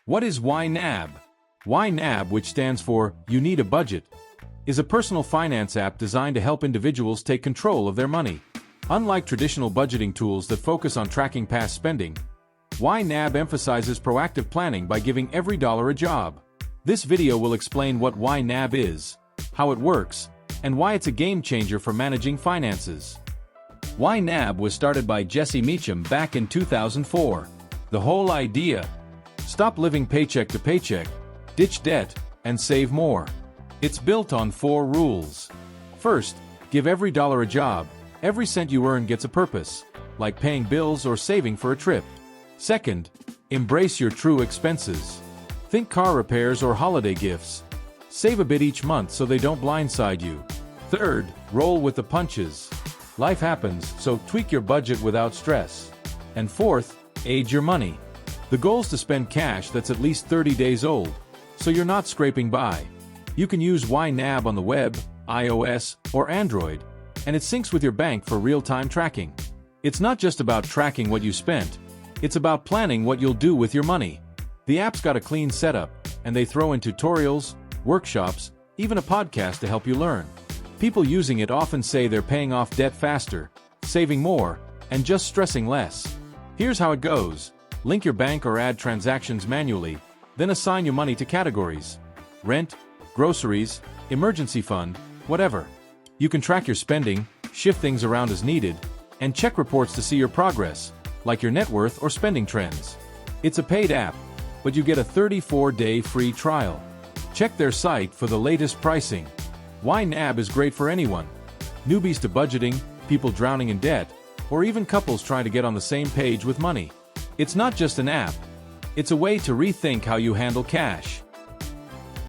What is YNAB? YNAB, which stands for You Need a Budget, is a personal finance app designed to help individuals take control of their money. Unlike traditional budgeting tools that focus on tracking past spending, YNAB emphasizes proactive planning by giving every dollar a job. This video will explain what YNAB is, how it works, and why it's a game changer for managing finances. YNAB was started by Jesse Meacham back in 2004. The whole idea: stop living paycheck to paycheck, ditch debt, and save more. It's built on 4 rules. First, give every dollar a job. Every cent you earn gets a purpose, like paying bills or saving for a trip. Second, embrace your true expenses. Think car repairs or holiday gifts. Save a bit each month so they don't blindside you. Third, roll with the punches. Life happens, so tweak your budget without stress. And fourth, age your money. The goal is to spend cash that's at least 30 days old, so you're not scraping by. You can use YNAB on the web, iOS, or Android, and it syncs with your bank for real-time tracking. It's not just about tracking what you spent, it's about planning what you'll do with your money. The app's got a clean setup, and they throw in tutorials, workshops, even a podcast to help you learn. People using it often say they're paying off debt faster, saving more, and just stressing less. Here's how it goes. Link your bank or add transactions manually, then assign your money to categories: rent, groceries, emergency fund, whatever. You can track your spending, shift things around as needed, and check reports to see your progress, like your net worth or spending trends. It's a paid app, but you get a 34-day free trial. Check their site for the latest pricing. YNAB is great for anyone: newbies to budgeting, people drowning in debt, or even couples trying to get on the same page with money. It's not just an app, it's a way to rethink how you handle cash.